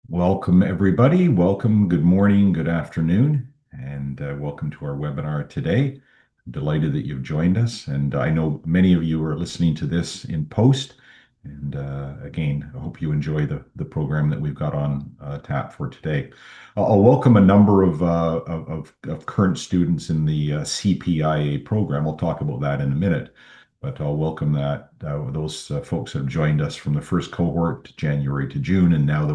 Welcome, everybody. Welcome, good morning, good afternoon, and welcome to our webinar today. I'm delighted that you've joined us, and I know many of you are listening to this in post. And again, I hope you enjoy the program that we've got on tap for today. I'll welcome a number of current students in the CPIA program. I'll talk about that in a minute, but I'll welcome those folks that have joined us from the first cohort, January to June, and now the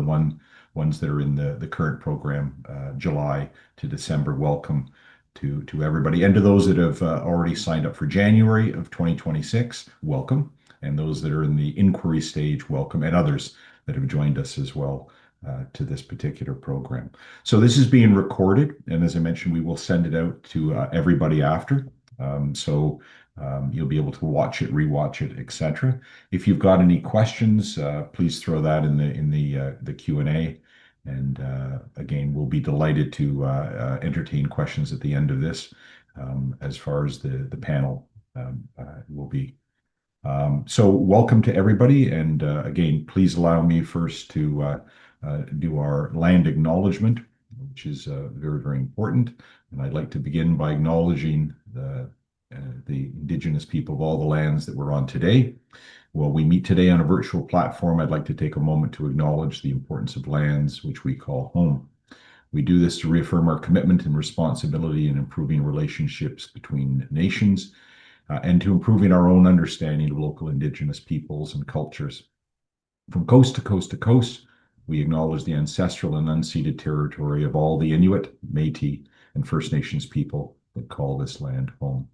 ones that are in the current program, July to December. Welcome to everybody. And to those that have already signed up for January of 2026, welcome. And those that are in the inquiry stage, welcome. And others that have joined us as well to this particular program. So this is being recorded. And as I mentioned, we will send it out to everybody after. You'll be able to watch it, rewatch it, etc. If you've got any questions, please throw that in the Q&A. And again, we'll be delighted to entertain questions at the end of this, as far as the panel will be. So welcome to everybody. And again, please allow me first to do our land acknowledgement, which is very, very important. And I'd like to begin by acknowledging the Indigenous people of all the lands that we're on today. While we meet today on a virtual platform, I'd like to take a moment to acknowledge the importance of lands which we call home. We do this to reaffirm our commitment and responsibility in improving relationships between nations and to improving our own understanding of local Indigenous peoples and cultures. From coast to coast to coast, we acknowledge the ancestral and unceded territory of all the Inuit, Métis, and First Nations people that call this land home.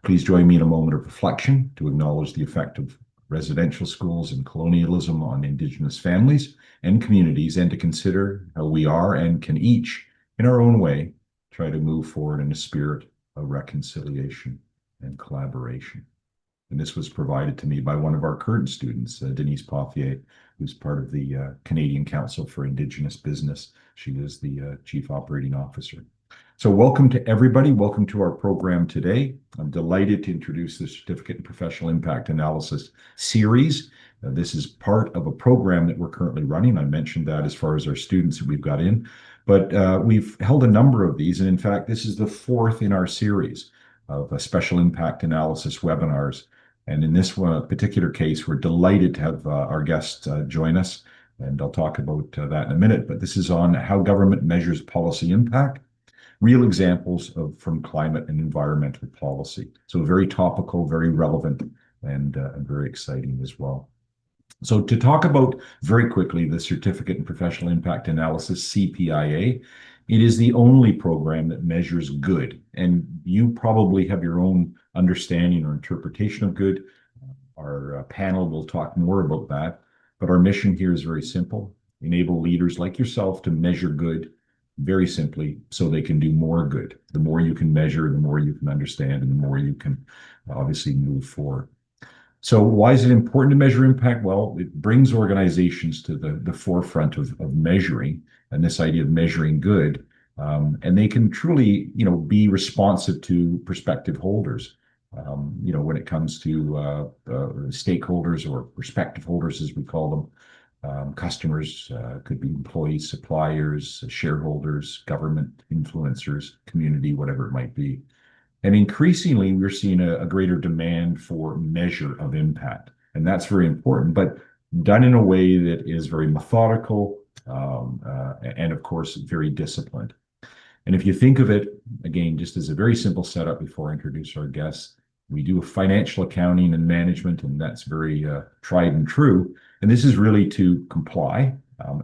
Please join me in a moment of reflection to acknowledge the effect of residential schools and colonialism on Indigenous families and communities, and to consider how we are and can each, in our own way, try to move forward in a spirit of reconciliation and collaboration. And this was provided to me by one of our current students, Denise Pothier, who's part of the Canadian Council for Indigenous Business. She is the Chief Operating Officer. So welcome to everybody. Welcome to our program today. I'm delighted to introduce the Certificate in Professional Impact Analysis series. This is part of a program that we're currently running. I mentioned that as far as our students that we've got in, but we've held a number of these. And in fact, this is the fourth in our series of special impact analysis webinars. And in this one particular case, we're delighted to have our guest join us. And I'll talk about that in a minute, but this is on how government measures policy impact. Real examples from climate and environmental policy. So very topical, very relevant, and very exciting as well. So to talk about very quickly the Certificate in Professional Impact Analysis, CPIA, it is the only program that measures good. And you probably have your own understanding or interpretation of good. Our panel will talk more about that. But our mission here is very simple. Enable leaders like yourself to measure good very simply so they can do more good. The more you can measure, the more you can understand, and the more you can obviously move forward. So why is it important to measure impact? Well, it brings organizations to the forefront of measuring, and this idea of measuring good, and they can truly, be responsive to prospective holders. When it comes to stakeholders or prospective holders, as we call them, customers, could be employees, suppliers, shareholders, government, influencers, community, whatever it might be. And increasingly, we're seeing a greater demand for measure of impact. And that's very important, but done in a way that is very methodical, and of course, very disciplined. And if you think of it, again, just as a very simple setup before I introduce our guests, we do financial accounting and management, and that's very tried and true. And this is really to comply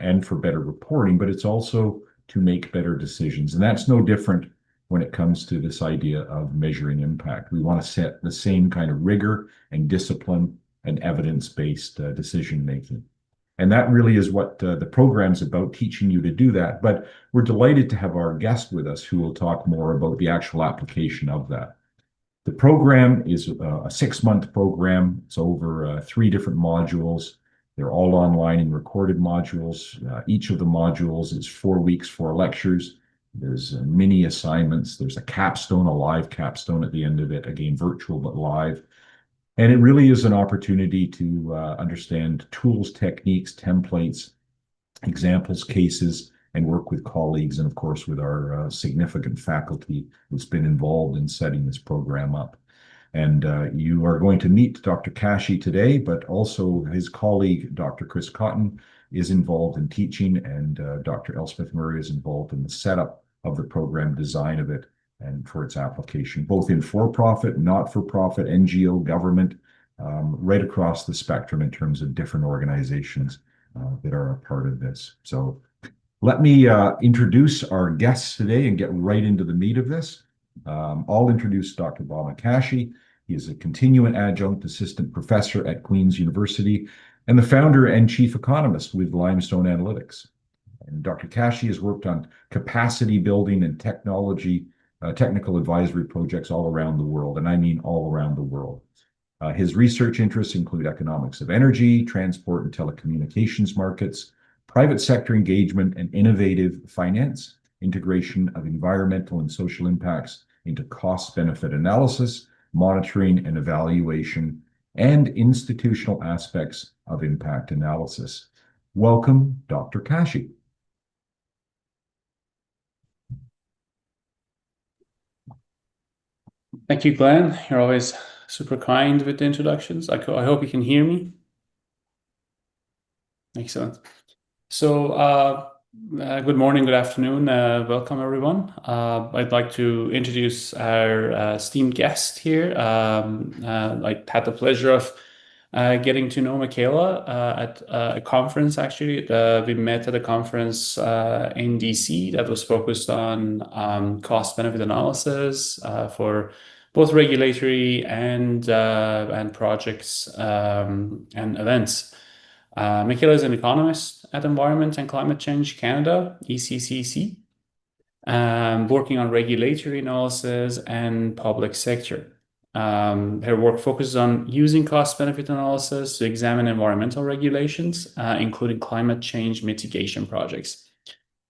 and for better reporting, but it's also to make better decisions. And that's no different when it comes to this idea of measuring impact. We want to set the same kind of rigor and discipline and evidence-based decision making. And that really is what the program's about, teaching you to do that. But we're delighted to have our guest with us who will talk more about the actual application of that. The program is a 6-month program. It's over 3 different modules. They're all online and recorded modules. Each of the modules is 4 weeks, 4 lectures. There's mini assignments. There's a capstone, a live capstone at the end of it, again, virtual but live. And it really is an opportunity to understand tools, techniques, templates, examples, cases, and work with colleagues and, of course, with our significant faculty who's been involved in setting this program up. And you are going to meet Dr. Kashi today, but also his colleague, Dr. Chris Cotton, is involved in teaching, and Dr. Elspeth Murray is involved in the setup of the program, design of it, and for its application, both in for-profit, not-for-profit, NGO, government, right across the spectrum in terms of different organizations that are a part of this. So let me introduce our guests today and get right into the meat of this. I'll introduce Dr. Bahman Kashi. He is a continuing adjunct assistant professor at Queen's University and the founder and chief economist with Limestone Analytics. And Dr. Kashi has worked on capacity building and technical advisory projects all around the world, and I mean all around the world. His research interests include economics of energy, transport and telecommunications markets, private sector engagement, and innovative finance, integration of environmental and social impacts into cost-benefit analysis, monitoring and evaluation, and institutional aspects of impact analysis. Welcome, Dr. Kashi. Thank you, Glenn. You're always super kind with the introductions. I hope you can hear me. Excellent. So good morning, good afternoon. Welcome, everyone. I'd like to introduce our esteemed guest here. I had the pleasure of getting to know Mikaela at a conference, actually. We met at a conference in DC that was focused on cost-benefit analysis for both regulatory and projects and events. Mikaela is an economist at Environment and Climate Change Canada, ECCC, working on regulatory analysis and public sector. Her work focuses on using cost-benefit analysis to examine environmental regulations, including climate change mitigation projects.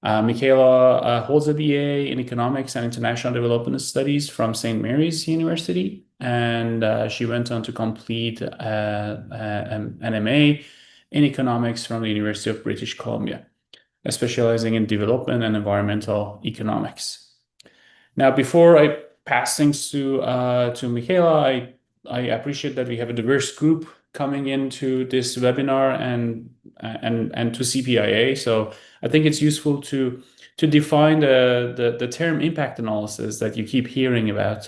Mikaela holds a BA in Economics and International Development Studies from St. Mary's University, and she went on to complete an MA in Economics from the University of British Columbia, specializing in development and environmental economics. Now, before I pass things to Mikaela, I appreciate that we have a diverse group coming into this webinar and to CPIA. So I think it's useful to define the term impact analysis that you keep hearing about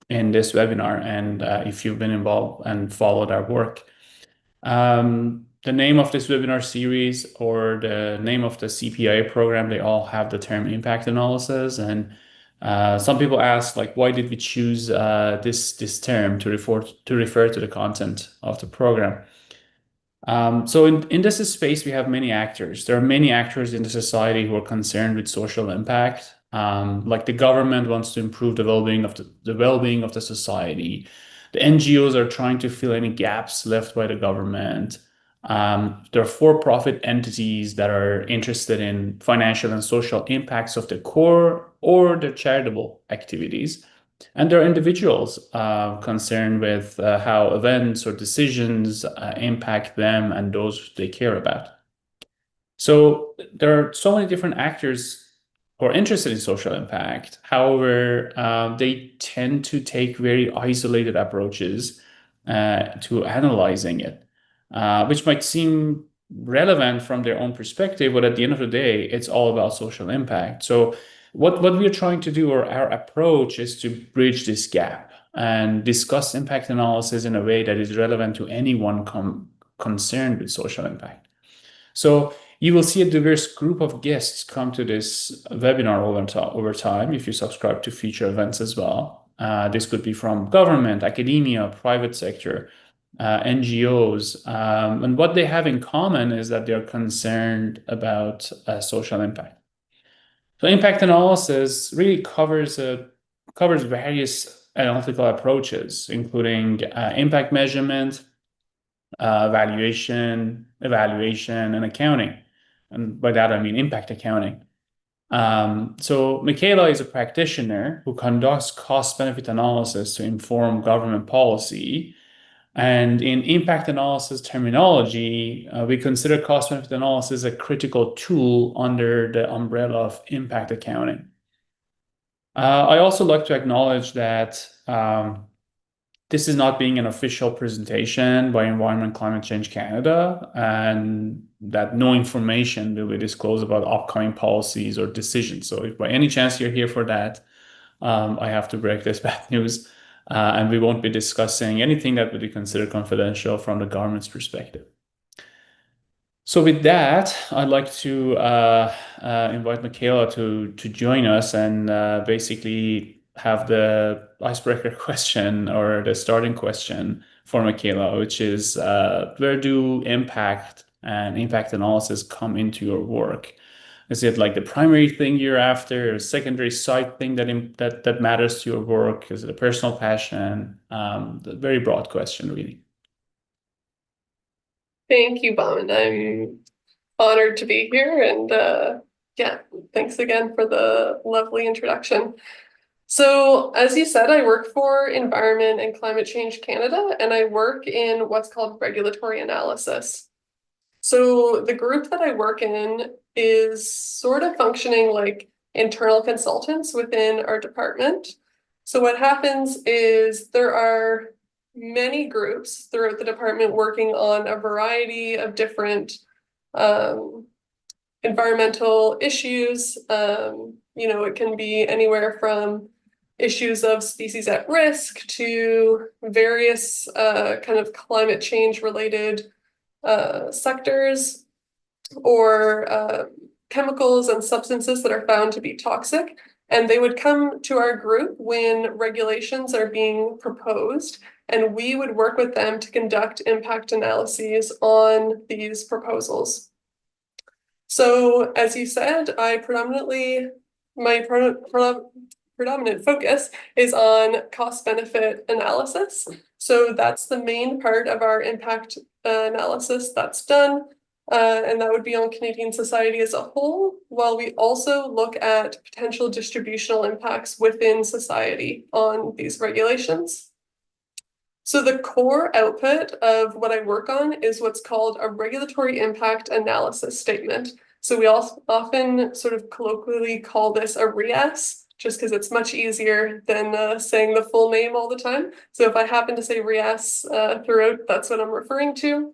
in this webinar, and if you've been involved and followed our work. The name of this webinar series or the name of the CPIA program, they all have the term impact analysis. And some people ask, like, why did we choose this term to refer to the content of the program? So in this space, we have many actors. There are many actors in the society who are concerned with social impact. Like the government wants to improve the well-being of the society. The NGOs are trying to fill any gaps left by the government. There are for-profit entities that are interested in financial and social impacts of the core or the charitable activities. And there are individuals concerned with how events or decisions impact them and those they care about. So there are so many different actors who are interested in social impact. However, they tend to take very isolated approaches to analyzing it, which might seem relevant from their own perspective, but at the end of the day, it's all about social impact. So what we're trying to do, or our approach, is to bridge this gap and discuss impact analysis in a way that is relevant to anyone concerned with social impact. So you will see a diverse group of guests come to this webinar over time if you subscribe to future events as well. This could be from government, academia, private sector, NGOs. And what they have in common is that they're concerned about social impact. So impact analysis really covers various analytical approaches, including impact measurement, evaluation, and accounting. And by that, I mean impact accounting. So Mikaela is a practitioner who conducts cost-benefit analysis to inform government policy. And in impact analysis terminology, we consider cost-benefit analysis a critical tool under the umbrella of impact accounting. I also like to acknowledge that this is not being an official presentation by Environment Climate Change Canada, and that no information will be disclosed about upcoming policies or decisions. So if by any chance you're here for that, I have to break this bad news, and we won't be discussing anything that would be considered confidential from the government's perspective. So with that, I'd like to invite Mikaela to join us and basically have the icebreaker question or the starting question for Mikaela, which is where do impact and impact analysis come into your work? Is it like the primary thing you're after, a secondary side thing that matters to your work? Is it a personal passion? The very broad question, really. Thank you, Bahman. I'm honored to be here, and yeah, thanks again for the lovely introduction. So, as you said, I work for Environment and Climate Change Canada, and I work in what's called regulatory analysis. So, the group that I work in is sort of functioning like internal consultants within our department. So, what happens is there are many groups throughout the department working on a variety of different environmental issues. It can be anywhere from issues of species at risk to various kind of climate change related sectors or chemicals and substances that are found to be toxic. And they would come to our group when regulations are being proposed, and we would work with them to conduct impact analyses on these proposals. So, as you said, my predominant focus is on cost-benefit analysis. So that's the main part of our impact analysis that's done. And that would be on Canadian society as a whole, while we also look at potential distributional impacts within society on these regulations. So the core output of what I work on is what's called a regulatory impact analysis statement. So we also often sort of colloquially call this a RIAS, just because it's much easier than saying the full name all the time. So if I happen to say RIAS throughout, that's what I'm referring to.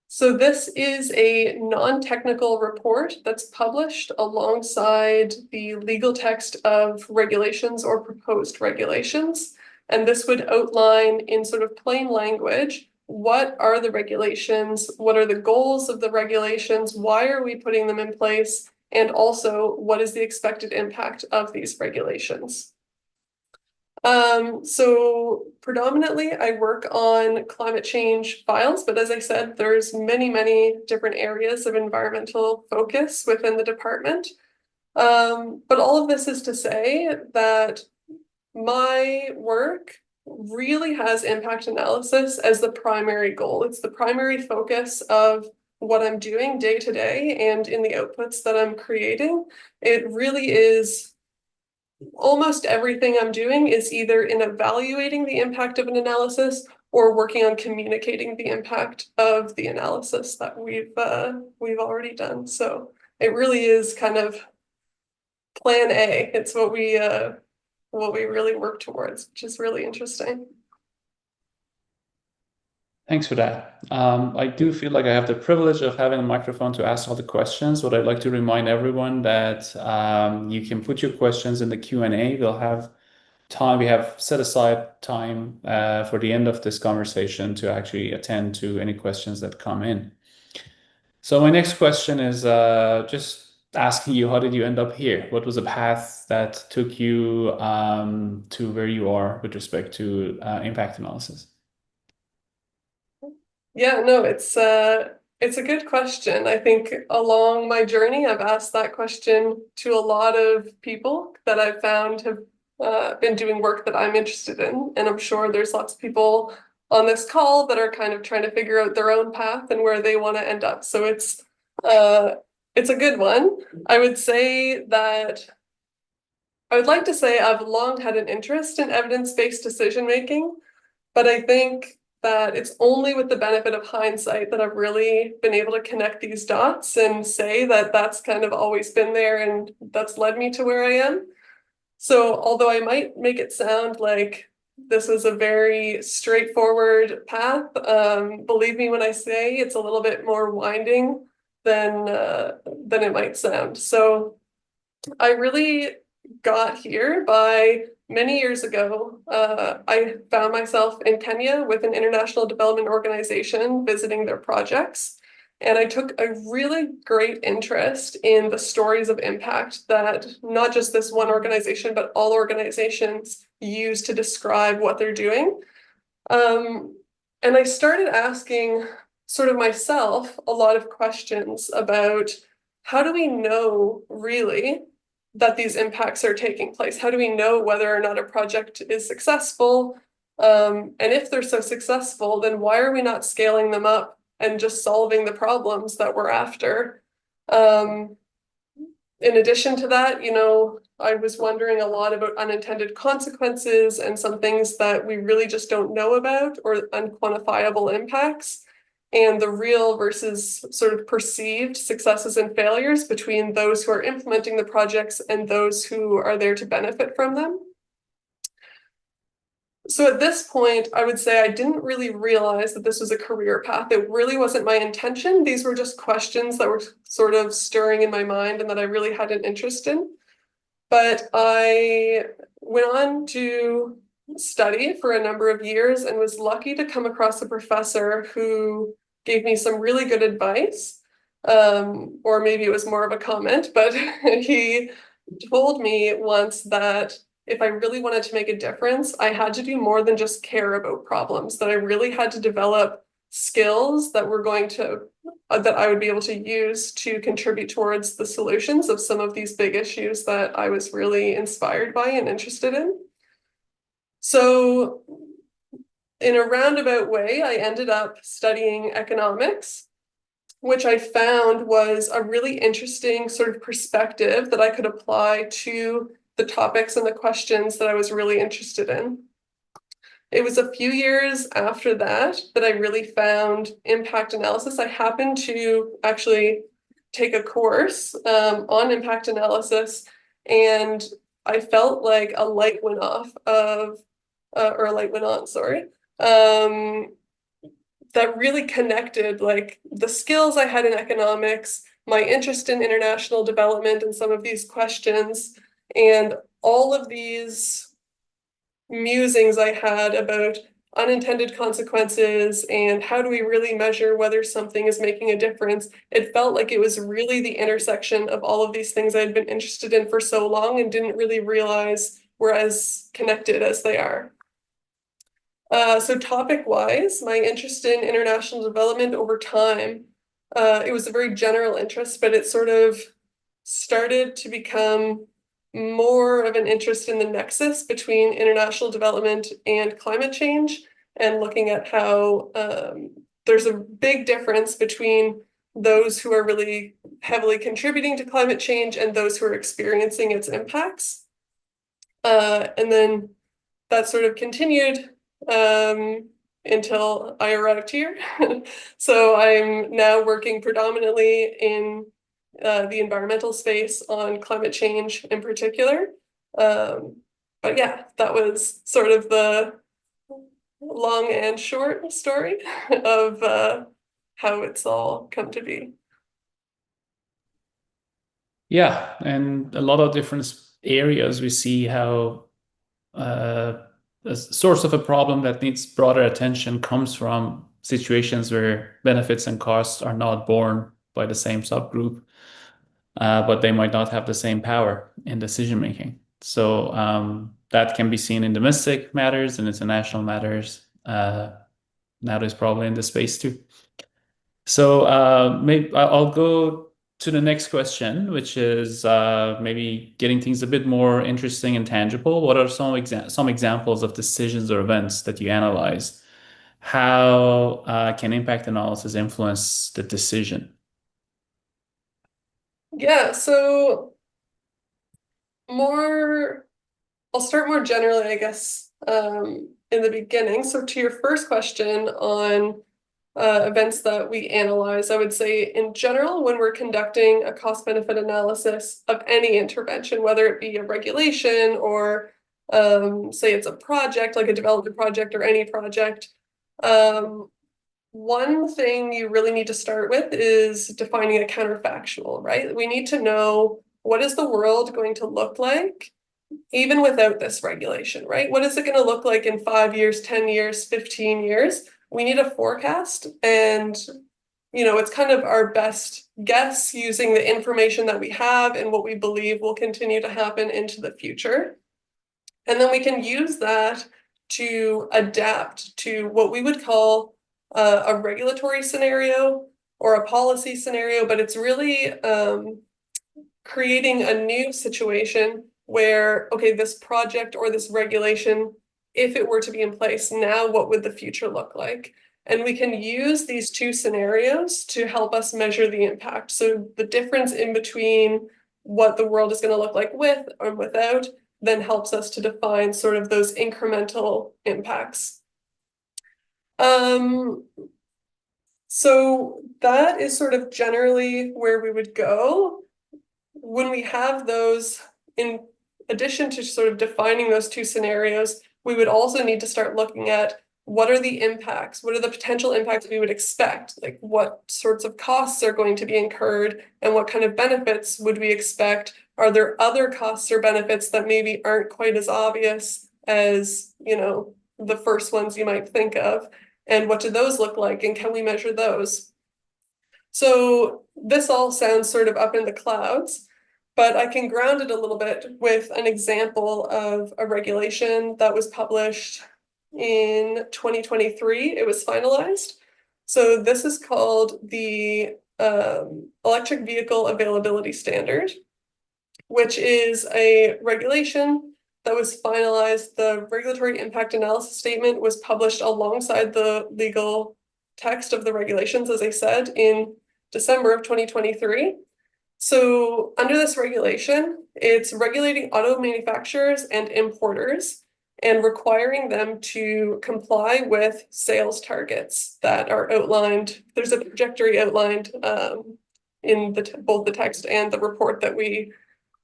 So this is a non-technical report that's published alongside the legal text of regulations or proposed regulations. And this would outline in sort of plain language, what are the regulations? What are the goals of the regulations? Why are we putting them in place? And also, what is the expected impact of these regulations? So predominantly I work on climate change files, but as I said, there's many different areas of environmental focus within the department. But all of this is to say that my work really has impact analysis as the primary goal. It's the primary focus of what I'm doing day to day and in the outputs that I'm creating. It really is almost everything I'm doing is either in evaluating the impact of an analysis or working on communicating the impact of the analysis that we've already done. So it really is kind of plan A. It's what we really work towards, which is really interesting. Thanks for that. I do feel like I have the privilege of having a microphone to ask all the questions, but I'd like to remind everyone that you can put your questions in the Q&A. We'll have time, we have set aside time for the end of this conversation to actually attend to any questions that come in. So my next question is just asking you, how did you end up here? What was the path that took you to where you are with respect to impact analysis? Yeah, no, it's a good question. I think along my journey, I've asked that question to a lot of people that I've found have been doing work that I'm interested in. And I'm sure there's lots of people on this call that are kind of trying to figure out their own path and where they want to end up. So it's a good one. I would like to say I've long had an interest in evidence-based decision making, but I think that it's only with the benefit of hindsight that I've really been able to connect these dots and say that that's kind of always been there and that's led me to where I am. So although I might make it sound like this was a very straightforward path, believe me when I say it's a little bit more winding than it might sound. So I really got here by many years ago. I found myself in Kenya with an international development organization visiting their projects. And I took a really great interest in the stories of impact that not just this one organization, but all organizations use to describe what they're doing. And I started asking sort of myself a lot of questions about how do we know really that these impacts are taking place? How do we know whether or not a project is successful? And if they're so successful, then why are we not scaling them up and just solving the problems that we're after? In addition to that, I was wondering a lot about unintended consequences and some things that we really just don't know about, or unquantifiable impacts, and the real versus sort of perceived successes and failures between those who are implementing the projects and those who are there to benefit from them. So at this point, I would say I didn't really realize that this was a career path. It really wasn't my intention. These were just questions that were sort of stirring in my mind and that I really had an interest in. But I went on to study for a number of years and was lucky to come across a professor who gave me some really good advice. Or maybe it was more of a comment, but he told me once that if I really wanted to make a difference, I had to do more than just care about problems, that I really had to develop skills that that I would be able to use to contribute towards the solutions of some of these big issues that I was really inspired by and interested in. So in a roundabout way, I ended up studying economics, which I found was a really interesting sort of perspective that I could apply to the topics and the questions that I was really interested in. It was a few years after that I really found impact analysis. I happened to actually take a course on impact analysis, and I felt like a light went off or a light went on, sorry. That really connected like the skills I had in economics, my interest in international development and some of these questions, and all of these musings I had about unintended consequences and how do we really measure whether something is making a difference. It felt like it was really the intersection of all of these things I'd been interested in for so long and didn't really realize were as connected as they are. So topic-wise, my interest in international development over time, it was a very general interest, but it sort of started to become more of an interest in the nexus between international development and climate change, and looking at how there's a big difference between those who are really heavily contributing to climate change and those who are experiencing its impacts. And then that sort of continued until I arrived here. So I'm now working predominantly in the environmental space on climate change in particular. But yeah, that was sort of the long and short story of how it's all come to be. Yeah, and a lot of different areas we see how a source of a problem that needs broader attention comes from situations where benefits and costs are not borne by the same subgroup, but they might not have the same power in decision making. So that can be seen in domestic matters and international matters. Nowadays, probably in the space too. So maybe I'll go to the next question, which is maybe getting things a bit more interesting and tangible. What are some examples of decisions or events that you analyze? How can impact analysis influence the decision? Yeah, so I'll start more generally, I guess, in the beginning. So to your first question on events that we analyze, I would say in general, when we're conducting a cost-benefit analysis of any intervention, whether it be a regulation or say it's a project, like a development project or any project, one thing you really need to start with is defining a counterfactual, right? We need to know, what is the world going to look like even without this regulation, right? What is it going to look like in 5 years, 10 years, 15 years? We need a forecast, and it's kind of our best guess using the information that we have and what we believe will continue to happen into the future. And then we can use that to adapt to what we would call a regulatory scenario or a policy scenario, but it's really creating a new situation where, okay, this project or this regulation, if it were to be in place now, what would the future look like? And we can use these two scenarios to help us measure the impact. So the difference in between what the world is going to look like with or without then helps us to define sort of those incremental impacts. So that is sort of generally where we would go. When we have those, in addition to sort of defining those two scenarios, we would also need to start looking at what are the impacts, what are the potential impacts we would expect, like what sorts of costs are going to be incurred and what kind of benefits would we expect. Are there other costs or benefits that maybe aren't quite as obvious as, the first ones you might think of? And what do those look like? And can we measure those? So this all sounds sort of up in the clouds, but I can ground it a little bit with an example of a regulation that was published in 2023. It was finalized. So this is called the Electric Vehicle Availability Standard, which is a regulation that was finalized. The regulatory impact analysis statement was published alongside the legal text of the regulations, as I said, in December of 2023. So under this regulation, it's regulating auto manufacturers and importers and requiring them to comply with sales targets that are outlined. There's a trajectory outlined in both the text and the report that we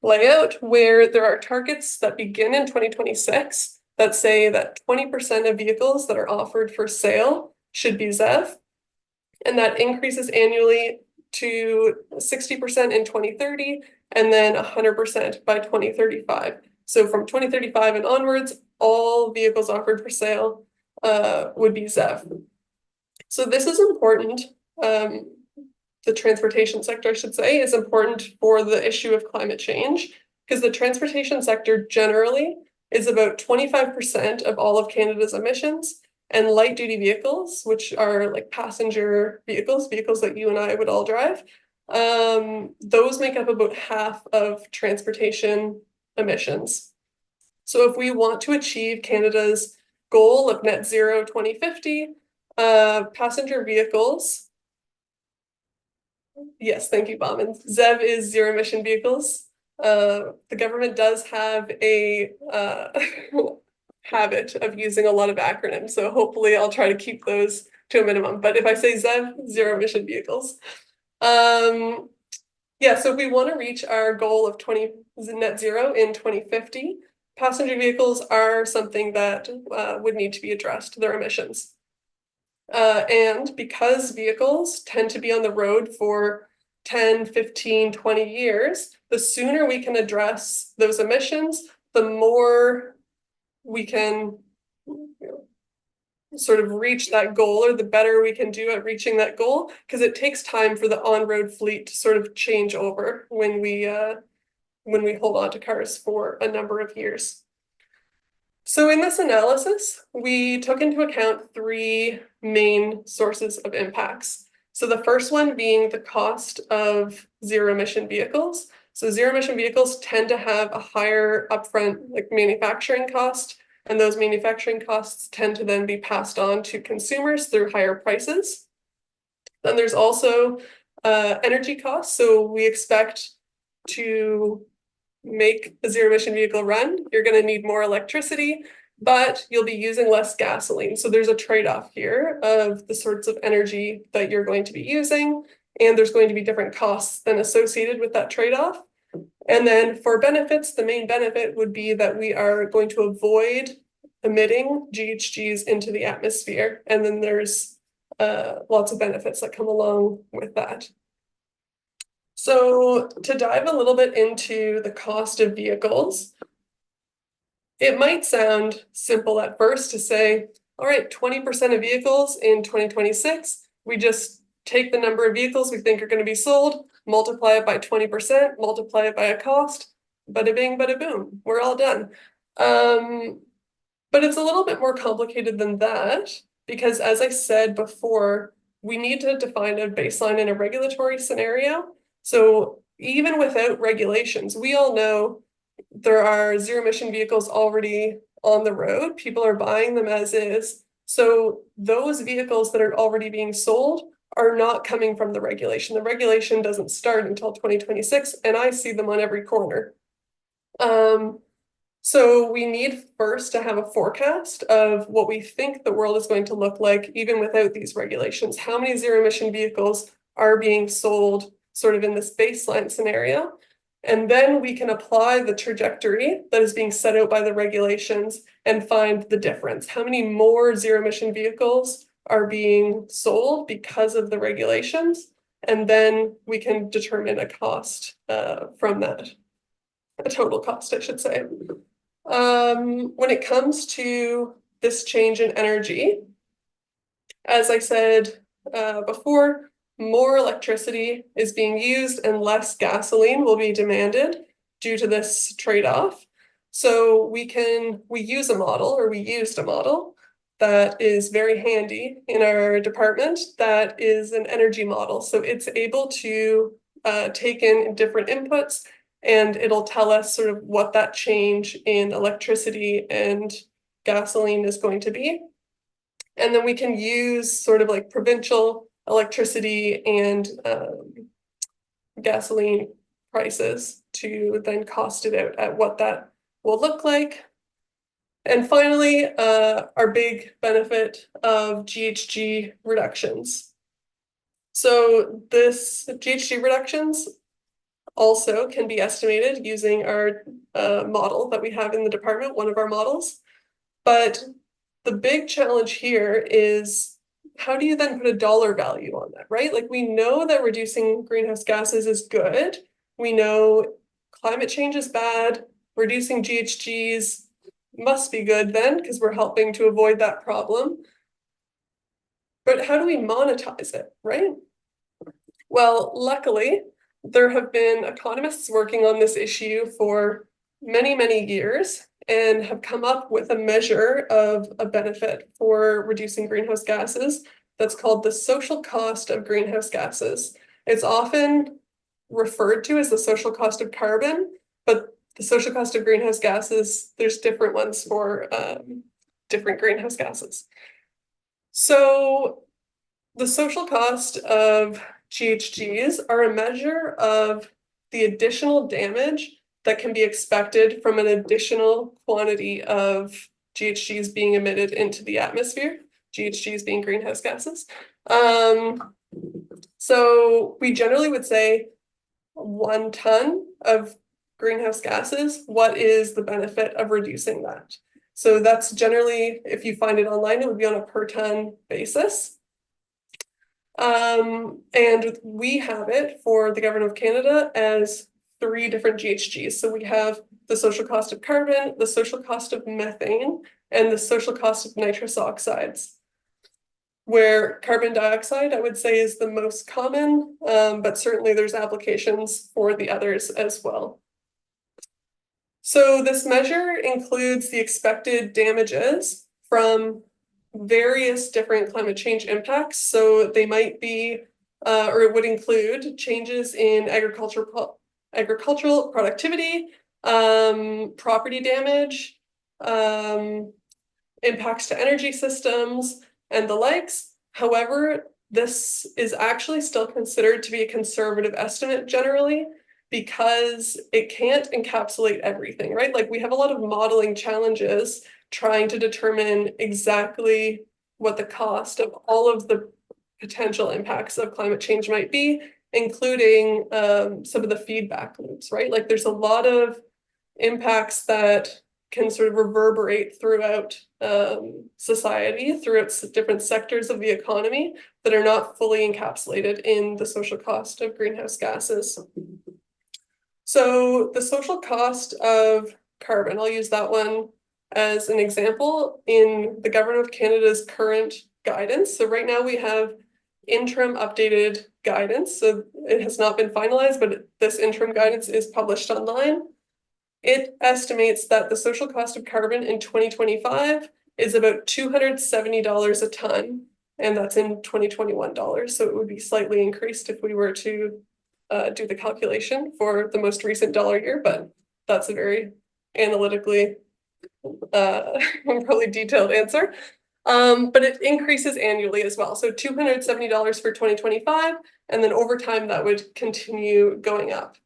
lay out, where there are targets that begin in 2026 that say that 20% of vehicles that are offered for sale should be ZEV, and that increases annually to 60% in 2030 and then 100% by 2035. So from 2035 and onwards, all vehicles offered for sale would be ZEV. So this is important. The transportation sector, I should say, is important for the issue of climate change, because the transportation sector generally is about 25% of all of Canada's emissions, and light duty vehicles, which are like passenger vehicles that you and I would all drive, those make up about half of transportation emissions. So if we want to achieve Canada's goal of net zero 2050, passenger vehicles, yes, thank you, Bahman. ZEV is zero emission vehicles. The government does have a habit of using a lot of acronyms, so hopefully I'll try to keep those to a minimum. But if I say ZEV, zero emission vehicles. Yeah, so if we want to reach our goal of net zero in 2050, passenger vehicles are something that would need to be addressed, their emissions. And because vehicles tend to be on the road for 10, 15, 20 years, the sooner we can address those emissions, the more we can sort of reach that goal, or the better we can do at reaching that goal, because it takes time for the on-road fleet to sort of change over when we hold on to cars for a number of years. So in this analysis, we took into account three main sources of impacts. So the first one being the cost of zero emission vehicles. So zero emission vehicles tend to have a higher upfront manufacturing cost, and those manufacturing costs tend to then be passed on to consumers through higher prices. Then there's also energy costs. So we expect to make a zero emission vehicle run, you're going to need more electricity. but you'll be using less gasoline. So there's a trade-off here of the sorts of energy that you're going to be using, and there's going to be different costs then associated with that trade-off. And then for benefits, the main benefit would be that we are going to avoid emitting GHGs into the atmosphere. And then there's lots of benefits that come along with that. So to dive a little bit into the cost of vehicles, it might sound simple at first to say, all right, 20% of vehicles in 2026, we just take the number of vehicles we think are going to be sold, multiply it by 20%, multiply it by a cost, bada bing, bada boom, we're all done. But it's a little bit more complicated than that, because as I said before, we need to define a baseline in a regulatory scenario. So even without regulations, we all know there are zero emission vehicles already on the road. People are buying them as is. So those vehicles that are already being sold are not coming from the regulation. The regulation doesn't start until 2026, and I see them on every corner. So we need first to have a forecast of what we think the world is going to look like, even without these regulations. How many zero emission vehicles are being sold sort of in this baseline scenario? And then we can apply the trajectory that is being set out by the regulations and find the difference. How many more zero emission vehicles are being sold because of the regulations? And then we can determine a cost from that, a total cost, I should say. When it comes to this change in energy, as I said before, more electricity is being used and less gasoline will be demanded due to this trade-off. So we used a model that is very handy in our department that is an energy model. So it's able to take in different inputs, and it'll tell us sort of what that change in electricity and gasoline is going to be. And then we can use sort of like provincial electricity and gasoline prices to then cost it out at what that will look like. And finally, our big benefit of GHG reductions. So this GHG reductions also can be estimated using our model that we have in the department, one of our models. But the big challenge here is, how do you then put a dollar value on that, right? Like, we know that reducing greenhouse gases is good. We know climate change is bad. Reducing GHGs must be good then, because we're helping to avoid that problem. But how do we monetize it, right? Well, luckily, there have been economists working on this issue for many, many years and have come up with a measure of a benefit for reducing greenhouse gases that's called the social cost of greenhouse gases. It's often referred to as the social cost of carbon, but the social cost of greenhouse gases, there's different ones for different greenhouse gases. So the social cost of GHGs are a measure of the additional damage that can be expected from an additional quantity of GHGs being emitted into the atmosphere, GHGs being greenhouse gases. So we generally would say 1 ton of greenhouse gases, what is the benefit of reducing that? So that's generally, if you find it online, it would be on a per ton basis. And we have it for the Government of Canada as 3 different GHGs. So we have the social cost of carbon, the social cost of methane, and the social cost of nitrous oxides. Where carbon dioxide, I would say, is the most common, but certainly there's applications for the others as well. So this measure includes the expected damages from various different climate change impacts. So they might be, or it would include changes in agricultural productivity, property damage, impacts to energy systems, and the likes. However, this is actually still considered to be a conservative estimate generally, because it can't encapsulate everything, right? Like, we have a lot of modeling challenges trying to determine exactly what the cost of all of the potential impacts of climate change might be, including some of the feedback loops, right? Like there's a lot of impacts that can sort of reverberate throughout society, throughout different sectors of the economy that are not fully encapsulated in the social cost of greenhouse gases. So the social cost of carbon, I'll use that one as an example in the Government of Canada's current guidance. So right now we have interim updated guidance. So it has not been finalized, but this interim guidance is published online. It estimates that the social cost of carbon in 2025 is about $270 a ton, and that's in 2021 dollars. So it would be slightly increased if we were to do the calculation for the most recent dollar year, but that's a very analytically probably detailed answer. But it increases annually as well. So $270 for 2025, and then over time that would continue going up.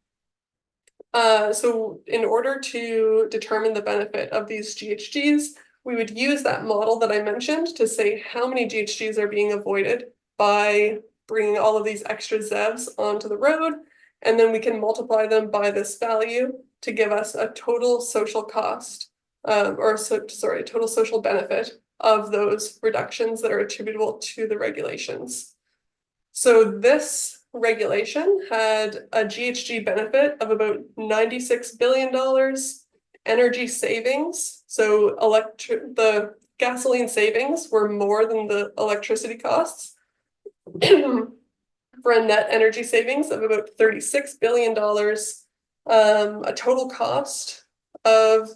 So in order to determine the benefit of these GHGs, we would use that model that I mentioned to say how many GHGs are being avoided by bringing all of these extra ZEVs onto the road, and then we can multiply them by this value to give us a total social cost, total social benefit of those reductions that are attributable to the regulations. So this regulation had a GHG benefit of about $96 billion, energy savings. So the gasoline savings were more than the electricity costs for a net energy savings of about $36 billion, a total cost of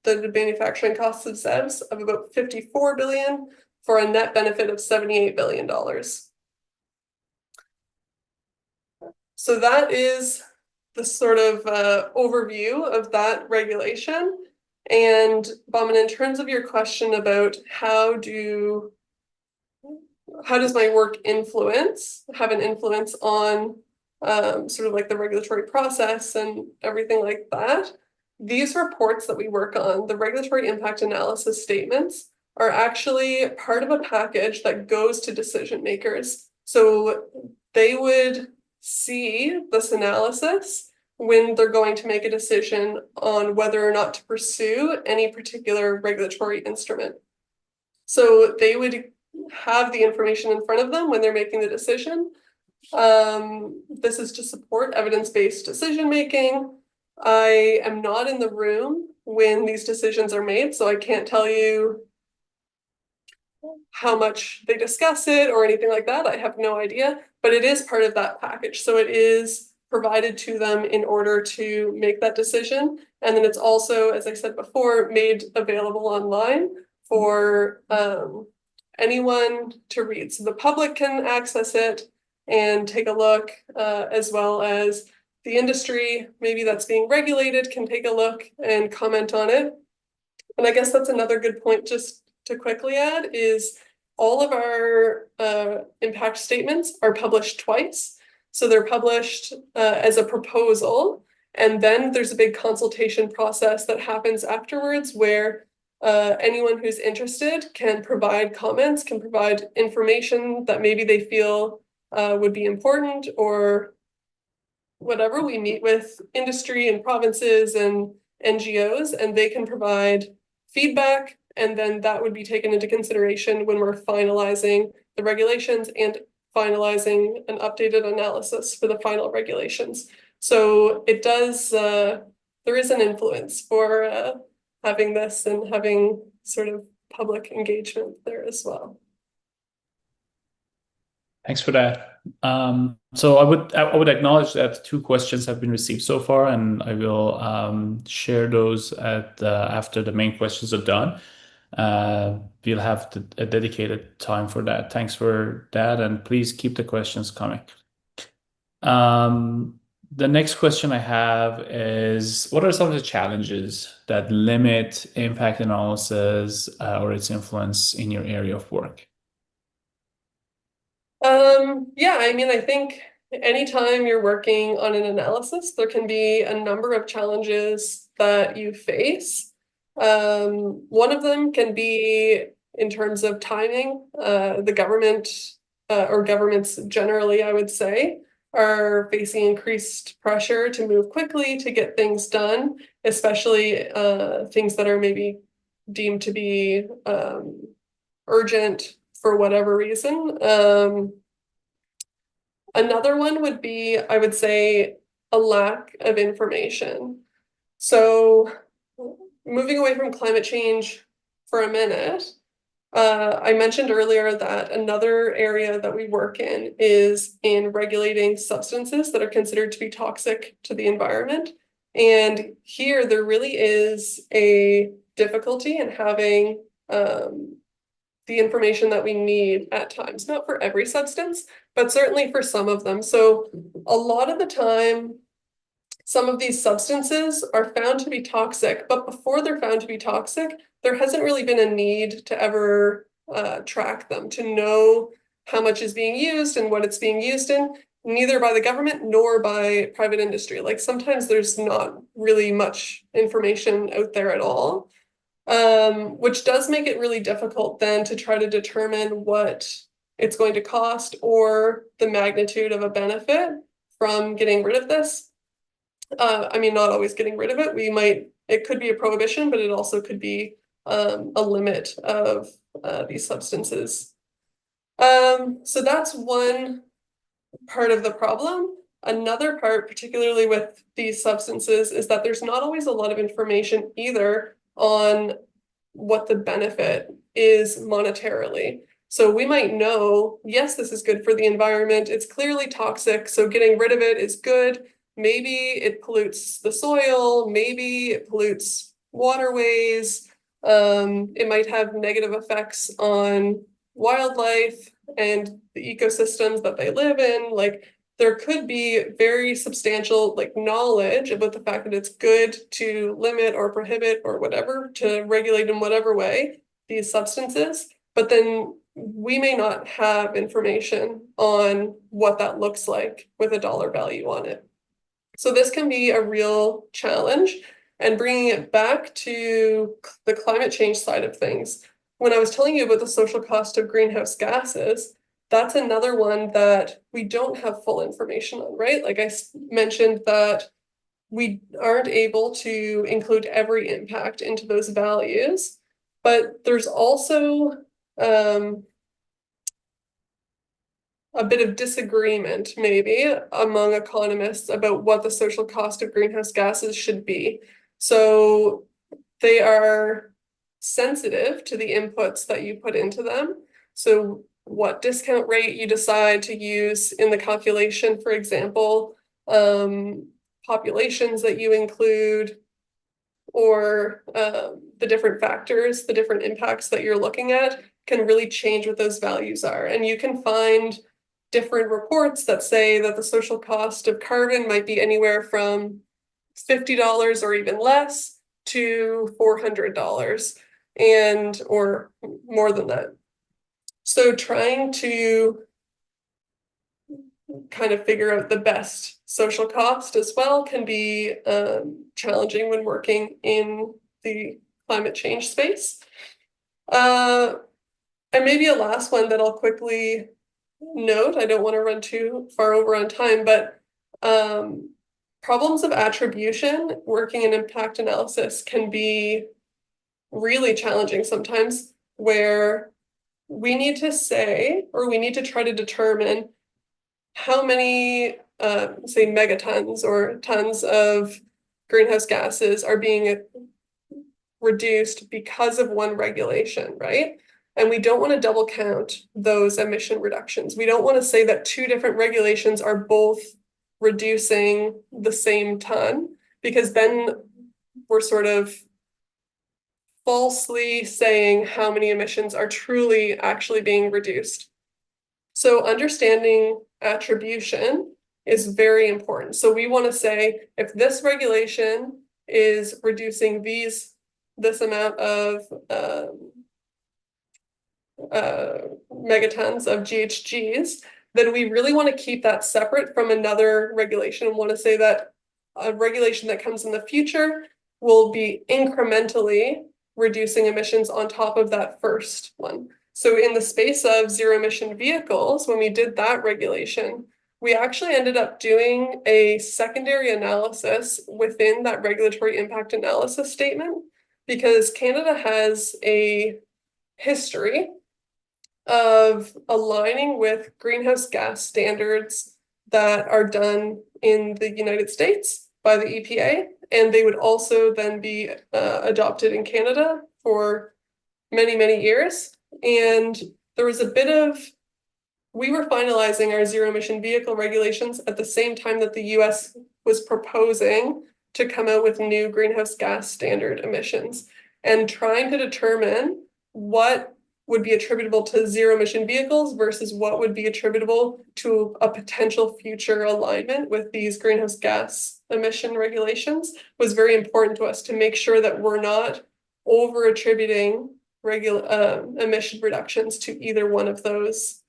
the manufacturing costs of ZEVs of about $54 billion for a net benefit of $78 billion. So that is the sort of overview of that regulation. And Bahman, in terms of your question about how does my work have an influence on sort of like the regulatory process and everything like that, these reports that we work on, the regulatory impact analysis statements, are actually part of a package that goes to decision makers. So they would see this analysis when they're going to make a decision on whether or not to pursue any particular regulatory instrument. So they would have the information in front of them when they're making the decision. This is to support evidence-based decision making. I am not in the room when these decisions are made, so I can't tell you how much they discuss it or anything like that. I have no idea, but it is part of that package. So it is provided to them in order to make that decision. And then it's also, as I said before, made available online for anyone to read. So the public can access it and take a look, as well as the industry, maybe that's being regulated, can take a look and comment on it. And I guess that's another good point just to quickly add is all of our impact statements are published twice. So they're published as a proposal, and then there's a big consultation process that happens afterwards where anyone who's interested can provide comments, can provide information that maybe they feel would be important or whatever. We meet with industry and provinces and NGOs, and they can provide feedback, and then that would be taken into consideration when we're finalizing the regulations and finalizing an updated analysis for the final regulations. So it does, there is an influence for having this and having sort of public engagement there as well. Thanks for that. So I would acknowledge that 2 questions have been received so far, and I will share those after the main questions are done. We'll have a dedicated time for that. Thanks for that, and please keep the questions coming. The next question I have is, what are some of the challenges that limit impact analysis or its influence in your area of work? Yeah, I mean, I think anytime you're working on an analysis, there can be a number of challenges that you face. One of them can be in terms of timing. The government or governments generally, I would say, are facing increased pressure to move quickly to get things done, especially things that are maybe deemed to be urgent for whatever reason. Another one would be, I would say, a lack of information. So moving away from climate change for a minute, I mentioned earlier that another area that we work in is in regulating substances that are considered to be toxic to the environment. And here there really is a difficulty in having the information that we need at times, not for every substance, but certainly for some of them. So a lot of the time, some of these substances are found to be toxic, but before they're found to be toxic, there hasn't really been a need to ever track them, to know how much is being used and what it's being used in, neither by the government nor by private industry. Like sometimes there's not really much information out there at all, which does make it really difficult then to try to determine what it's going to cost or the magnitude of a benefit from getting rid of this. I mean, not always getting rid of it. It could be a prohibition, but it also could be a limit of these substances. So that's one part of the problem. Another part, particularly with these substances, is that there's not always a lot of information either on what the benefit is monetarily. So we might know, yes, this is good for the environment. It's clearly toxic, so getting rid of it is good. Maybe it pollutes the soil, maybe it pollutes waterways. It might have negative effects on wildlife and the ecosystems that they live in. Like there could be very substantial knowledge about the fact that it's good to limit or prohibit or whatever, to regulate in whatever way these substances, but then we may not have information on what that looks like with a dollar value on it. So this can be a real challenge. And bringing it back to the climate change side of things, when I was telling you about the social cost of greenhouse gases, that's another one that we don't have full information on, right? Like I mentioned that we aren't able to include every impact into those values, but there's also a bit of disagreement maybe among economists about what the social cost of greenhouse gases should be. So they are sensitive to the inputs that you put into them. So what discount rate you decide to use in the calculation, for example, populations that you include, or the different factors, the different impacts that you're looking at can really change what those values are. And you can find different reports that say that the social cost of carbon might be anywhere from $50 or even less to $400 or more than that. So trying to kind of figure out the best social cost as well can be challenging when working in the climate change space. And maybe a last one that I'll quickly note, I don't want to run too far over on time, but problems of attribution working in impact analysis can be really challenging sometimes, where we need to say, or we need to try to determine how many, say, megatons or tons of greenhouse gases are being reduced because of one regulation, right? And we don't want to double count those emission reductions. We don't want to say that two different regulations are both reducing the same ton, because then we're sort of falsely saying how many emissions are truly actually being reduced. So understanding attribution is very important. So we want to say, if this regulation is reducing this amount of megatons of GHGs, then we really want to keep that separate from another regulation and want to say that a regulation that comes in the future will be incrementally reducing emissions on top of that first one. So in the space of zero emission vehicles, when we did that regulation, we actually ended up doing a secondary analysis within that regulatory impact analysis statement, because Canada has a history of aligning with greenhouse gas standards that are done in the United States by the EPA, and they would also then be adopted in Canada for many, many years. And there was a bit of, we were finalizing our zero emission vehicle regulations at the same time that the US was proposing to come out with new greenhouse gas standard emissions, and trying to determine what would be attributable to zero emission vehicles versus what would be attributable to a potential future alignment with these greenhouse gas emission regulations was very important to us, to make sure that we're not over attributing emission reductions to either one of those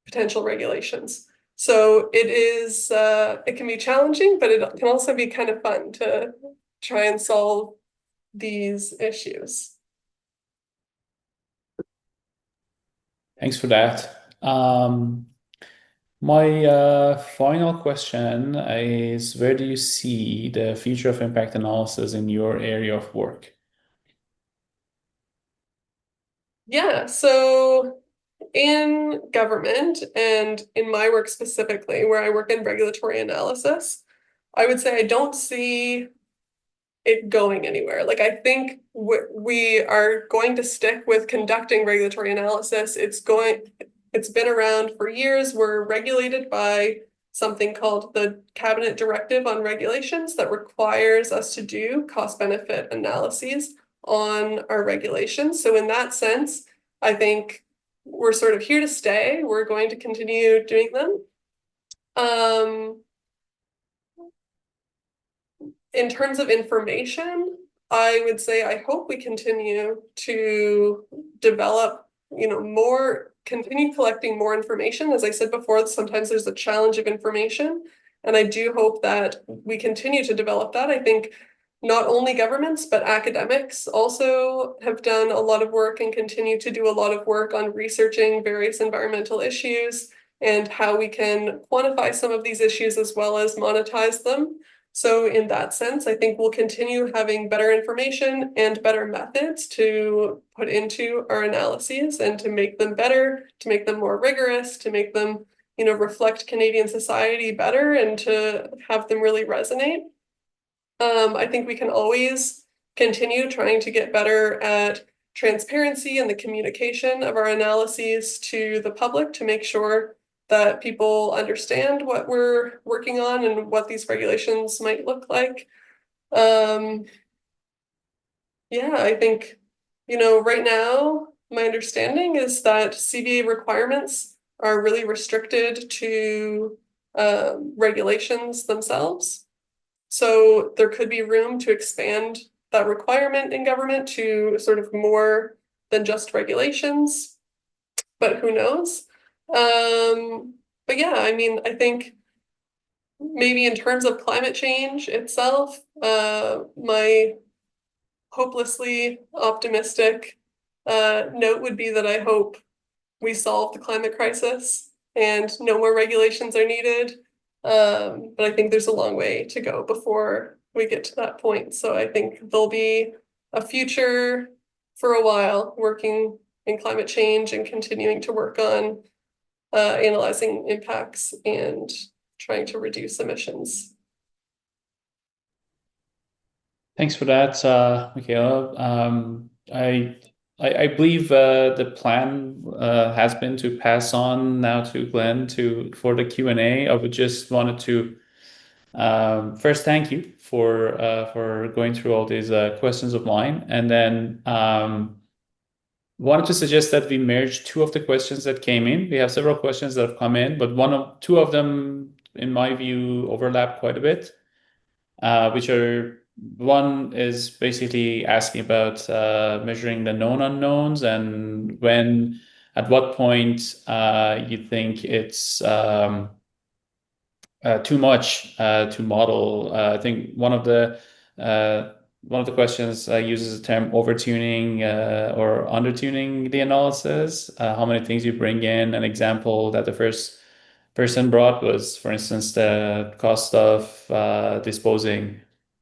potential regulations. So it is, it can be challenging, but it can also be kind of fun to try and solve these issues. Thanks for that. My final question is, where do you see the future of impact analysis in your area of work? Yeah, so in government and in my work specifically, where I work in regulatory analysis, I would say I don't see it going anywhere. Like, I think we are going to stick with conducting regulatory analysis. It's been around for years. We're regulated by something called the Cabinet Directive on Regulations that requires us to do cost-benefit analyses on our regulations. So in that sense, I think we're sort of here to stay. We're going to continue doing them. In terms of information, I would say I hope we continue to develop, continue collecting more information. As I said before, sometimes there's a challenge of information, and I do hope that we continue to develop that. I think not only governments, but academics also have done a lot of work and continue to do a lot of work on researching various environmental issues and how we can quantify some of these issues as well as monetize them. So in that sense, I think we'll continue having better information and better methods to put into our analyses and to make them better, to make them more rigorous, to make them, reflect Canadian society better and to have them really resonate. I think we can always continue trying to get better at transparency and the communication of our analyses to the public to make sure that people understand what we're working on and what these regulations might look like. Yeah, I think, right now, my understanding is that CBA requirements are really restricted to regulations themselves. So there could be room to expand that requirement in government to sort of more than just regulations, but who knows? But yeah, I think maybe in terms of climate change itself, my hopelessly optimistic note would be that I hope we solve the climate crisis and no more regulations are needed. But I think there's a long way to go before we get to that point. So I think there'll be a future for a while working in climate change and continuing to work on analyzing impacts and trying to reduce emissions. Thanks for that, Mikaela. I believe the plan has been to pass on now to Glenn for the Q&A. I would just wanted to first thank you for going through all these questions of mine, and then wanted to suggest that we merge two of the questions that came in. We have several questions that have come in, but two of them, in my view, overlap quite a bit, which are, one is basically asking about measuring the known unknowns and at what point you think it's too much to model. I think one of the One of the questions uses the term overtuning or undertuning the analysis. How many things you bring in. An example that the first person brought was, for instance, the cost of disposing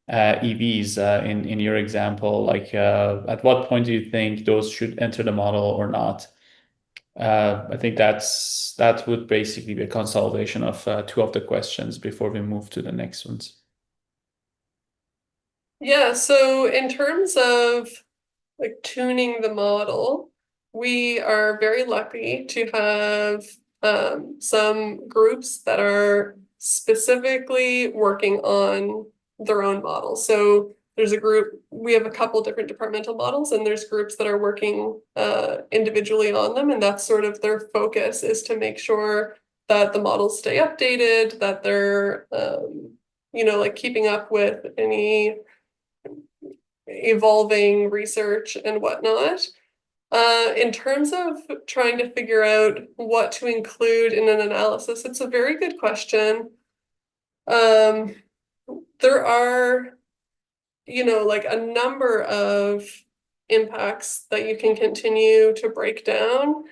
EVs in your example. Like, at what point do you think those should enter the model or not? I think that would basically be a consolidation of two of the questions before we move to the next ones. Yeah, so in terms of like tuning the model, we are very lucky to have some groups that are specifically working on their own model. So there's a group, we have a couple different departmental models, and there's groups that are working individually on them, and that's sort of their focus, is to make sure that the models stay updated, that they're like keeping up with any evolving research and whatnot. In terms of trying to figure out what to include in an analysis, it's a very good question. There are, like a number of impacts that you can continue to break down,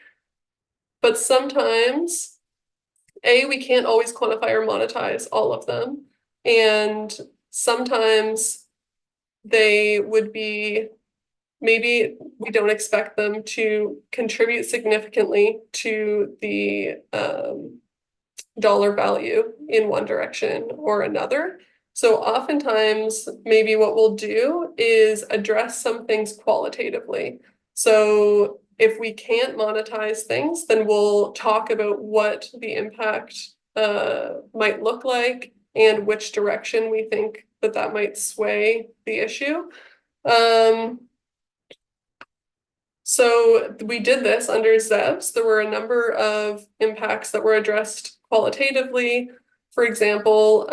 but sometimes, we can't always quantify or monetize all of them. And sometimes they would be, maybe we don't expect them to contribute significantly to the dollar value in one direction or another. So oftentimes, maybe what we'll do is address some things qualitatively. So if we can't monetize things, then we'll talk about what the impact might look like and which direction we think that might sway the issue. So we did this under ZEVs. There were a number of impacts that were addressed qualitatively. For example,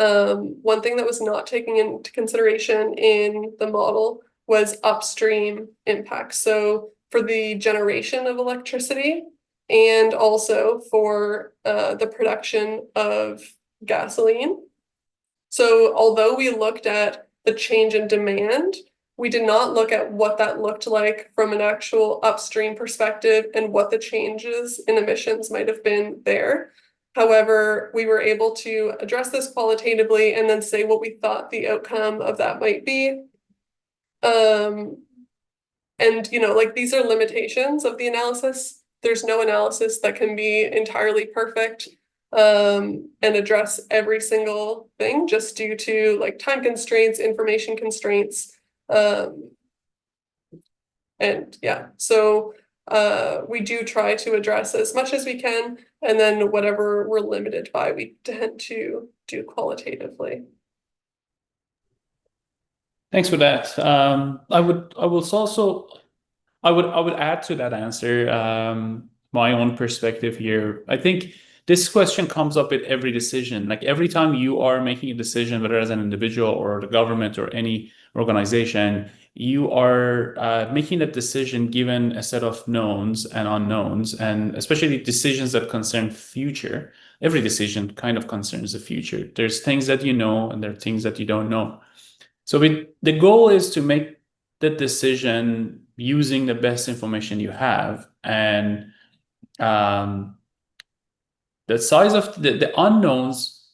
one thing that was not taken into consideration in the model was upstream impacts. So for the generation of electricity, and also for the production of gasoline. So although we looked at the change in demand, we did not look at what that looked like from an actual upstream perspective and what the changes in emissions might have been there. However, we were able to address this qualitatively and then say what we thought the outcome of that might be. And like, these are limitations of the analysis. There's no analysis that can be entirely perfect and address every single thing, just due to like time constraints, information constraints. And yeah, so we do try to address as much as we can, and then whatever we're limited by, we tend to do qualitatively. Thanks for that. I would add to that answer my own perspective here. I think this question comes up with every decision. Like, every time you are making a decision, whether as an individual or the government or any organization, you are making that decision given a set of knowns and unknowns, and especially decisions that concern future. Every decision kind of concerns the future. There's things that you know, and there are things that you don't know. So the goal is to make the decision using the best information you have, and the size of the unknowns,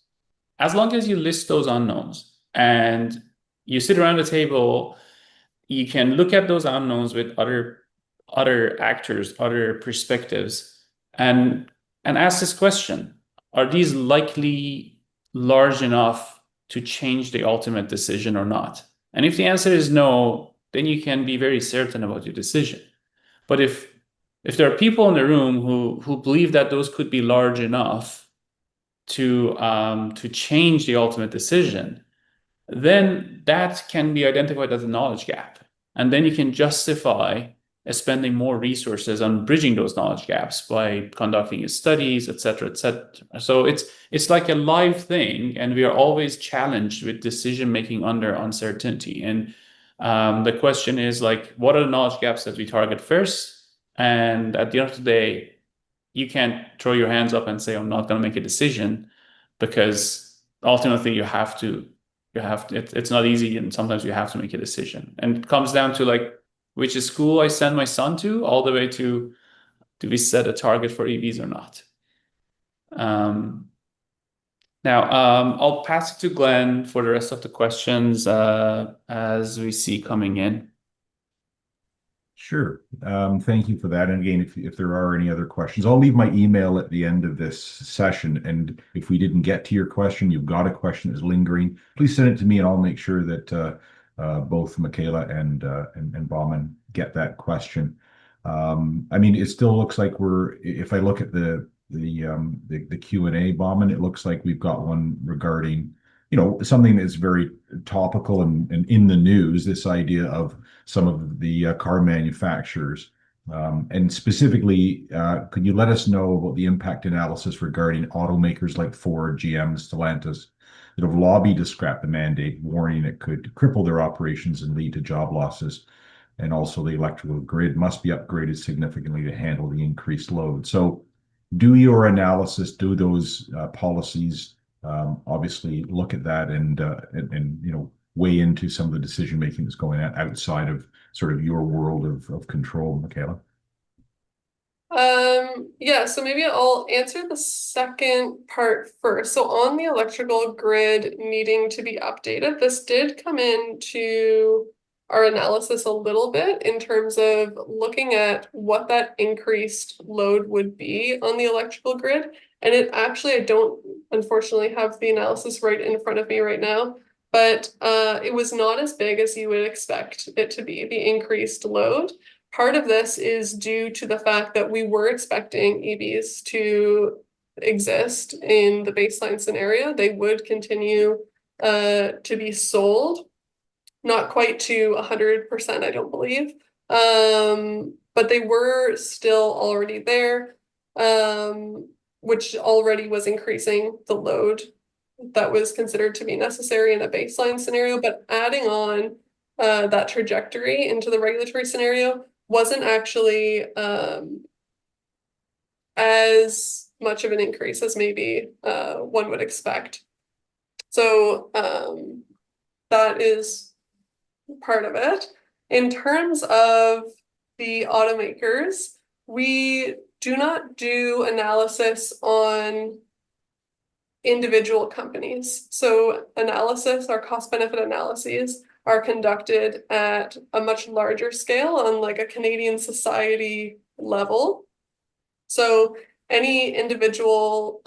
as long as you list those unknowns and you sit around the table, you can look at those unknowns with other actors, other perspectives, and ask this question: are these likely large enough to change the ultimate decision or not? And if the answer is no, then you can be very certain about your decision. But if there are people in the room who believe that those could be large enough to change the ultimate decision, then that can be identified as a knowledge gap. And then you can justify spending more resources on bridging those knowledge gaps by conducting studies, et cetera, et cetera. So it's like a live thing, and we are always challenged with decision-making under uncertainty. And the question is, like, what are the knowledge gaps that we target first? And at the end of the day, you can't throw your hands up and say, I'm not going to make a decision, because ultimately you have to it's not easy, and sometimes you have to make a decision. And it comes down to like which school I send my son to, all the way to do we set a target for EVs or not? Now, I'll pass it to Glenn for the rest of the questions as we see coming in. Sure. Thank you for that. And again, if there are any other questions, I'll leave my email at the end of this session. And if we didn't get to your question, you've got a question that's lingering, please send it to me, and I'll make sure that both Mikaela and Bahman get that question. I mean, it still looks like if I look at the Q&A, Bahman, it looks like we've got one regarding, something that's very topical and in the news, this idea of some of the car manufacturers. And specifically, could you let us know about the impact analysis regarding automakers like Ford, GM, Stellantis that have lobbied to scrap the mandate, warning it could cripple their operations and lead to job losses? And also, the electrical grid must be upgraded significantly to handle the increased load. So, do your analysis, do those policies obviously look at that and weigh into some of the decision making that's going on outside of sort of your world of control, Mikaela? Yeah, so maybe I'll answer the second part first. So on the electrical grid needing to be updated, this did come into our analysis a little bit in terms of looking at what that increased load would be on the electrical grid. And it actually, I don't unfortunately have the analysis right in front of me right now, but it was not as big as you would expect it to be, the increased load. Part of this is due to the fact that we were expecting EVs to exist in the baseline scenario. They would continue to be sold, not quite to 100%, I don't believe, but they were still already there, which already was increasing the load that was considered to be necessary in a baseline scenario. But adding on that trajectory into the regulatory scenario wasn't actually as much of an increase as maybe one would expect. So that is part of it. In terms of the automakers, we do not do analysis on individual companies. So our cost-benefit analyses are conducted at a much larger scale on like a Canadian society level. So any individual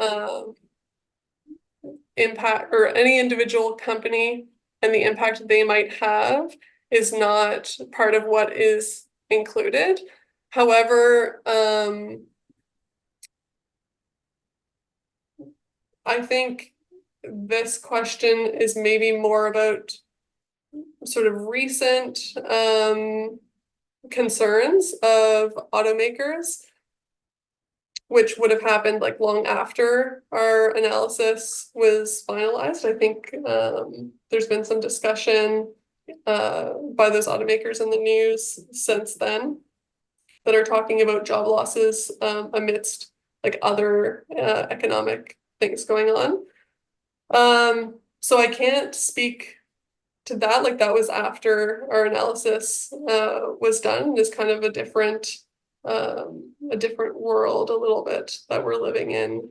impact or any individual company and the impact they might have is not part of what is included. However, I think this question is maybe more about sort of recent concerns of automakers, which would have happened like long after our analysis was finalized. I think there's been some discussion by those automakers in the news since then that are talking about job losses amidst like other economic things going on. So I can't speak to that. Like that was after our analysis was done. It's kind of a different world a little bit that we're living in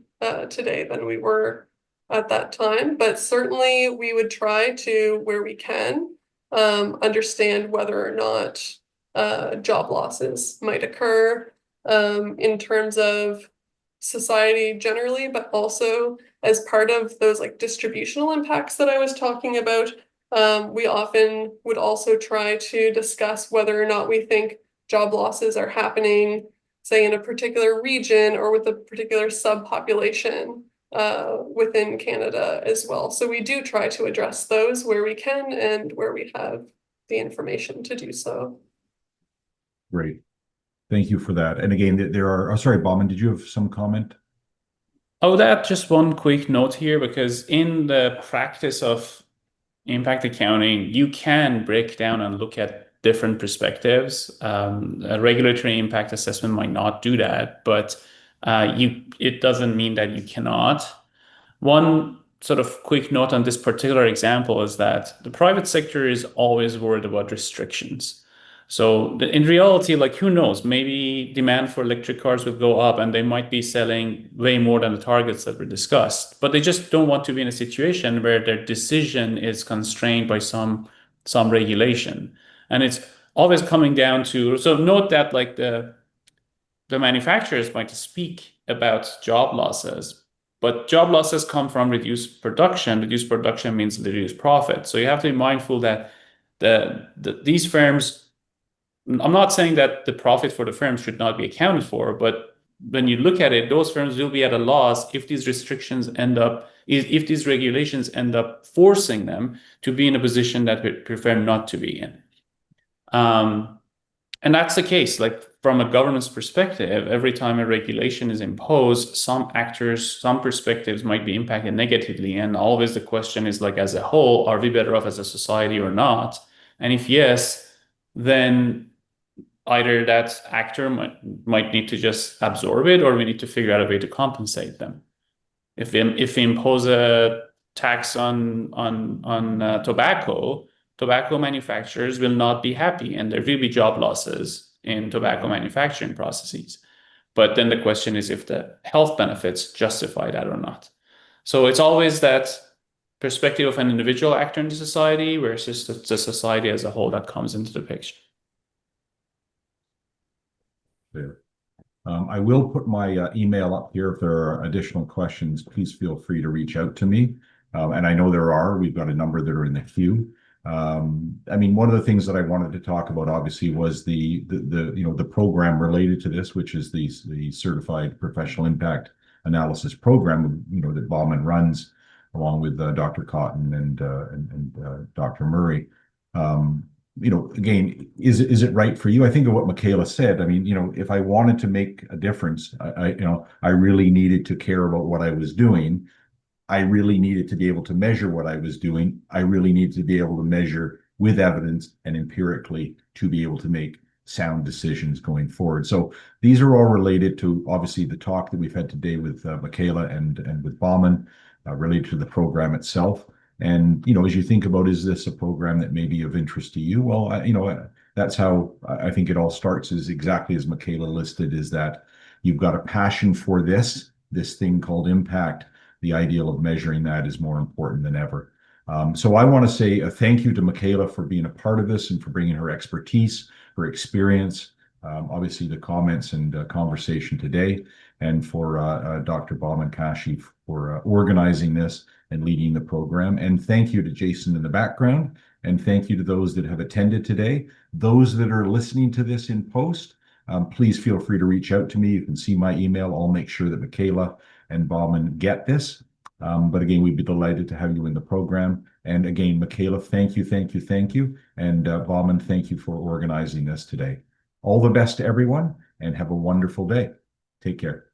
today than we were at that time. But certainly we would try to, where we can, understand whether or not job losses might occur in terms of society generally, but also as part of those like distributional impacts that I was talking about. We often would also try to discuss whether or not we think job losses are happening, say, in a particular region or with a particular subpopulation within Canada as well. So we do try to address those where we can and where we have the information to do so. Great. Thank you for that. And again, sorry, Bahman, did you have some comment? Oh, that just one quick note here, because in the practice of impact accounting, you can break down and look at different perspectives. A regulatory impact assessment might not do that, but it doesn't mean that you cannot. One sort of quick note on this particular example is that the private sector is always worried about restrictions. So in reality, like who knows, maybe demand for electric cars will go up and they might be selling way more than the targets that were discussed, but they just don't want to be in a situation where their decision is constrained by some regulation. And it's always coming down to, so note that like the manufacturers might speak about job losses, but job losses come from reduced production. Reduced production means reduced profit. So you have to be mindful that these firms, I'm not saying that the profit for the firms should not be accounted for, but when you look at it, those firms will be at a loss if these restrictions end up, if these regulations end up forcing them to be in a position that we prefer not to be in. And that's the case. Like from a government's perspective, every time a regulation is imposed, some actors, some perspectives might be impacted negatively. And always the question is like, as a whole, are we better off as a society or not? And if yes, then either that actor might need to just absorb it, or we need to figure out a way to compensate them. If we impose a tax on tobacco manufacturers will not be happy, and there will be job losses in tobacco manufacturing processes. But then the question is if the health benefits justify that or not. So it's always that perspective of an individual actor in the society versus the society as a whole that comes into the picture. There. I will put my email up here. If there are additional questions, please feel free to reach out to me. And I know there are. We've got a number that are in the queue. I mean, one of the things that I wanted to talk about, obviously, was the program related to this, which is the Certified Professional Impact Analysis Program, that Bahman runs along with Dr. Cotton and Dr. Murray. Again, is it right for you? I think of what Mikaela said. I mean, if I wanted to make a difference, I really needed to care about what I was doing. I really needed to be able to measure what I was doing. I really needed to be able to measure with evidence and empirically to be able to make sound decisions going forward. So these are all related to, obviously, the talk that we've had today with Mikaela and with Bahman, related to the program itself. And, as you think about, is this a program that may be of interest to you? Well, that's how I think it all starts, is exactly as Mikaela listed, is that you've got a passion for this thing called impact. The ideal of measuring that is more important than ever. So I want to say a thank you to Mikaela for being a part of this and for bringing her expertise, her experience, obviously the comments and conversation today, and for Dr. Bahman Kashi for organizing this and leading the program. And thank you to Jason in the background. And thank you to those that have attended today. Those that are listening to this in post, please feel free to reach out to me. You can see my email. I'll make sure that Mikaela and Bahman get this. But again, we'd be delighted to have you in the program. And again, Mikaela, thank you. And Bahman, thank you for organizing this today. All the best to everyone, and have a wonderful day. Take care.